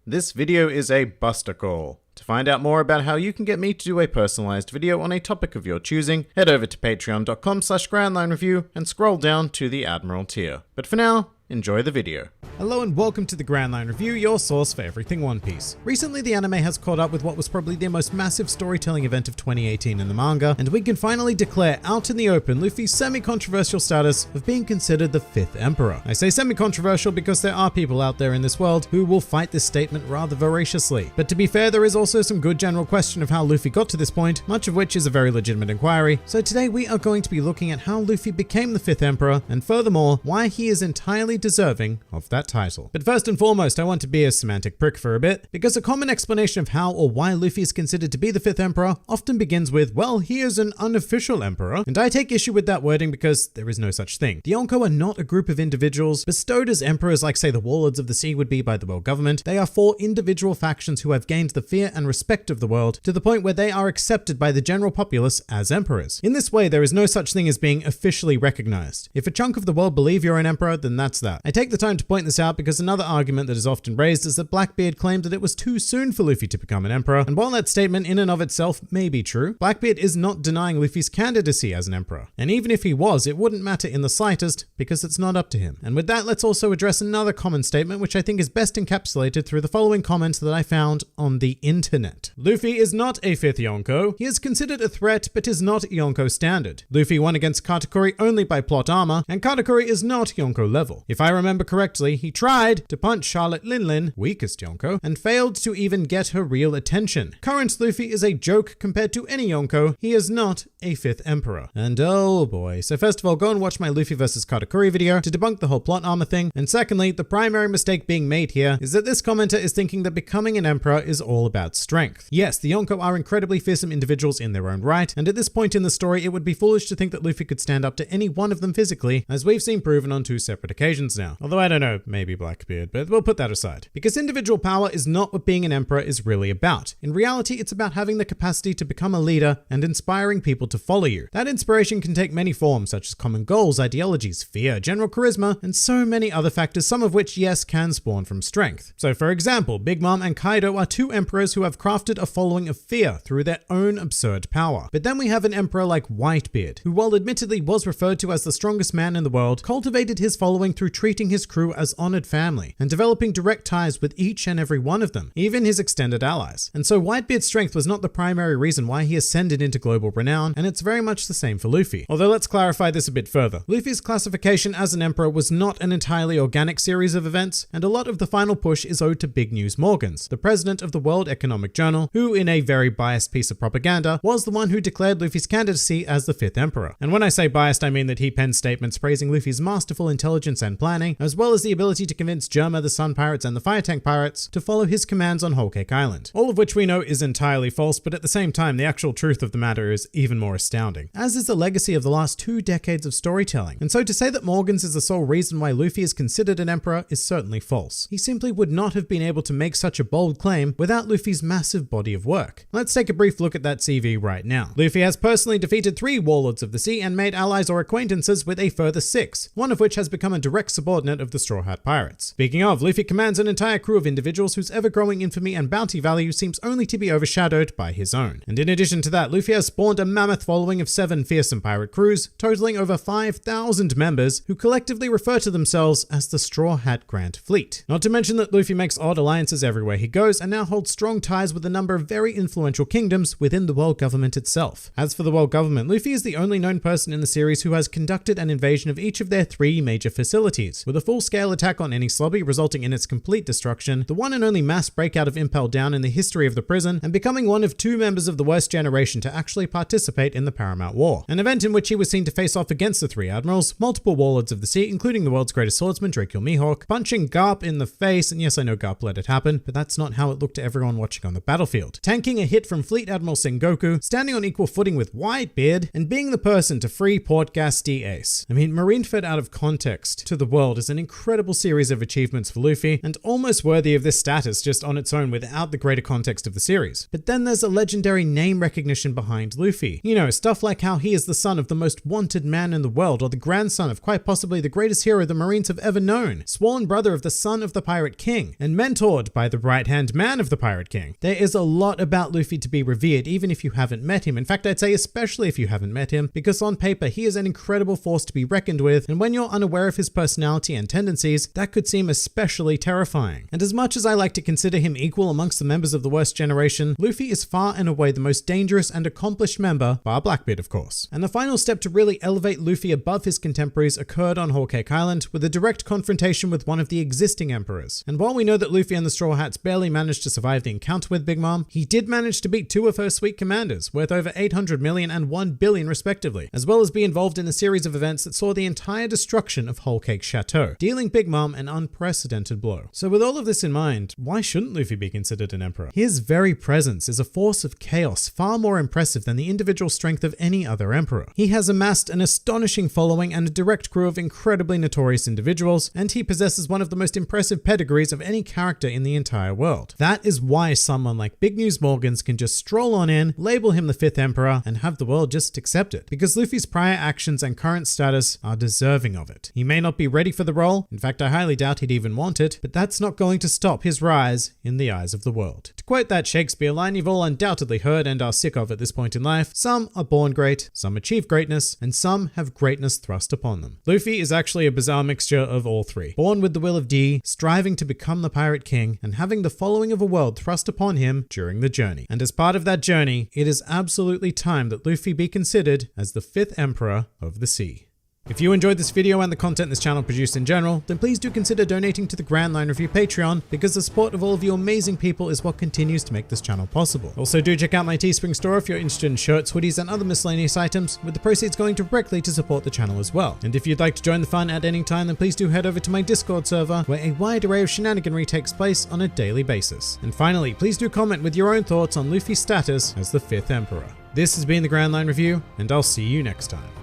This video is a buster call. To find out more about how you can get me to do a personalized video on a topic of your choosing, head over to patreon.com/grandlinereview and scroll down to the Admiral tier. But for now, enjoy the video. Hello and welcome to the Grand Line Review, your source for everything One Piece. Recently, the anime has caught up with what was probably the most massive storytelling event of 2018 in the manga, and we can finally declare out in the open Luffy's semi-controversial status of being considered the 5th Emperor. I say semi-controversial because there are people out there in this world who will fight this statement rather voraciously. But to be fair, there is also some good general question of how Luffy got to this point, much of which is a very legitimate inquiry. So today we are going to be looking at how Luffy became the 5th Emperor, and furthermore, why he is entirely deserving of that title. But first and foremost, I want to be a semantic prick for a bit, because a common explanation of how or why Luffy is considered to be the 5th Emperor often begins with, well, he is an unofficial emperor, and I take issue with that wording because there is no such thing. The Yonko are not a group of individuals bestowed as emperors like, say, the Warlords of the Sea would be by the world government. They are 4 individual factions who have gained the fear and respect of the world to the point where they are accepted by the general populace as emperors. In this way, there is no such thing as being officially recognized. If a chunk of the world believe you're an emperor, then that's that. I take the time to point this out because another argument that is often raised is that Blackbeard claimed that it was too soon for Luffy to become an emperor, and while that statement in and of itself may be true, Blackbeard is not denying Luffy's candidacy as an emperor. And even if he was, it wouldn't matter in the slightest because it's not up to him. And with that, let's also address another common statement which I think is best encapsulated through the following comments that I found on the internet. Luffy is not a 5th Yonko. He is considered a threat but is not Yonko standard. Luffy won against Katakuri only by plot armor, and Katakuri is not Yonko level. If I remember correctly, he tried to punch Charlotte Linlin, weakest Yonko, and failed to even get her real attention. Current Luffy is a joke compared to any Yonko. He is not a 5th Emperor. And oh boy. So first of all, go and watch my Luffy vs Katakuri video to debunk the whole plot armor thing. And secondly, the primary mistake being made here is that this commenter is thinking that becoming an emperor is all about strength. Yes, the Yonko are incredibly fearsome individuals in their own right, and at this point in the story, it would be foolish to think that Luffy could stand up to any one of them physically, as we've seen proven on 2 separate occasions now. Although I don't know, maybe Blackbeard, but we'll put that aside. Because individual power is not what being an emperor is really about. In reality, it's about having the capacity to become a leader and inspiring people to follow you. That inspiration can take many forms, such as common goals, ideologies, fear, general charisma, and so many other factors, some of which, yes, can spawn from strength. So for example, Big Mom and Kaido are 2 emperors who have crafted a following of fear through their own absurd power. But then we have an emperor like Whitebeard, who while admittedly was referred to as the strongest man in the world, cultivated his following through treating his crew as honored family and developing direct ties with each and every one of them, even his extended allies. And so Whitebeard's strength was not the primary reason why he ascended into global renown, and it's very much the same for Luffy. Although let's clarify this a bit further. Luffy's classification as an emperor was not an entirely organic series of events, and a lot of the final push is owed to Big News Morgans, the president of the World Economic Journal, who in a very biased piece of propaganda was the one who declared Luffy's candidacy as the 5th Emperor. And when I say biased, I mean that he penned statements praising Luffy's masterful intelligence and planning, as well as the ability to convince Germa, the Sun Pirates, and the Fire Tank Pirates to follow his commands on Whole Cake Island. All of which we know is entirely false, but at the same time, the actual truth of the matter is even more astounding, as is the legacy of the last 2 decades of storytelling. And so to say that Morgans is the sole reason why Luffy is considered an emperor is certainly false. He simply would not have been able to make such a bold claim without Luffy's massive body of work. Let's take a brief look at that CV right now. Luffy has personally defeated 3 Warlords of the Sea and made allies or acquaintances with a further 6, one of which has become a direct subordinate of the Straw Hat Pirates. Speaking of, Luffy commands an entire crew of individuals whose ever-growing infamy and bounty value seems only to be overshadowed by his own. And in addition to that, Luffy has spawned a mammoth following of 7 fearsome pirate crews, totaling over 5,000 members, who collectively refer to themselves as the Straw Hat Grand Fleet. Not to mention that Luffy makes odd alliances everywhere he goes, and now holds strong ties with a number of very influential kingdoms within the world government itself. As for the world government, Luffy is the only known person in the series who has conducted an invasion of each of their 3 major facilities, with a full-scale attack on any slobby resulting in its complete destruction, the one and only mass breakout of Impel Down in the history of the prison, and becoming one of 2 members of the worst generation to actually participate in the Paramount War, an event in which he was seen to face off against the 3 admirals, multiple Warlords of the Sea, including the world's greatest swordsman Draco Mihawk, punching Garp in the face, and yes, I know Garp let it happen, but that's not how it looked to everyone watching on the battlefield, tanking a hit from Fleet Admiral Sengoku, standing on equal footing with Whitebeard, and being the person to free Port Gas D Ace. I mean, marinefed out of context to the world is an incredible series of achievements for Luffy, and almost worthy of this status just on its own without the greater context of the series. But then there's a legendary name recognition behind Luffy. You know, stuff like how he is the son of the most wanted man in the world, or the grandson of quite possibly the greatest hero the Marines have ever known, sworn brother of the son of the Pirate King, and mentored by the right-hand man of the Pirate King. There is a lot about Luffy to be revered, even if you haven't met him. In fact, I'd say especially if you haven't met him, because on paper, he is an incredible force to be reckoned with, and when you're unaware of his personality and tendencies, that could seem especially terrifying. And as much as I like to consider him equal amongst the members of the worst generation, Luffy is far and away the most dangerous and accomplished member, bar Blackbeard of course. And the final step to really elevate Luffy above his contemporaries occurred on Whole Cake Island with a direct confrontation with one of the existing emperors. And while we know that Luffy and the Straw Hats barely managed to survive the encounter with Big Mom, he did manage to beat two of her sweet commanders, worth over 800 million and 1 billion respectively, as well as be involved in a series of events that saw the entire destruction of Whole Cake Chateau, dealing Big Mom an unprecedented blow. So with all of this in mind, why shouldn't Luffy be considered an emperor? His very presence is a force of chaos far more impressive than the individual strength of any other emperor. He has amassed an astonishing following and a direct crew of incredibly notorious individuals, and he possesses one of the most impressive pedigrees of any character in the entire world. That is why someone like Big News Morgans can just stroll on in, label him the 5th emperor, and have the world just accept it, because Luffy's prior actions and current status are deserving of it. He may not be ready for the role, in fact I highly doubt he'd even want it, but that's not going to stop his rise in the eyes of the world. To quote that Shakespeare line you've all undoubtedly heard and are sick of at this point in life, some are born great, some achieve greatness, and some have greatness thrust upon them. Luffy is actually a bizarre mixture of all three. Born with the will of D, striving to become the Pirate King, and having the following of a world thrust upon him during the journey. And as part of that journey, it is absolutely time that Luffy be considered as the 5th Emperor of the Sea. If you enjoyed this video and the content this channel produced in general, then please do consider donating to the Grand Line Review Patreon, because the support of all of you amazing people is what continues to make this channel possible. Also do check out my Teespring store if you're interested in shirts, hoodies, and other miscellaneous items, with the proceeds going directly to support the channel as well. And if you'd like to join the fun at any time, then please do head over to my Discord server, where a wide array of shenaniganry takes place on a daily basis. And finally, please do comment with your own thoughts on Luffy's status as the 5th Emperor. This has been the Grand Line Review, and I'll see you next time.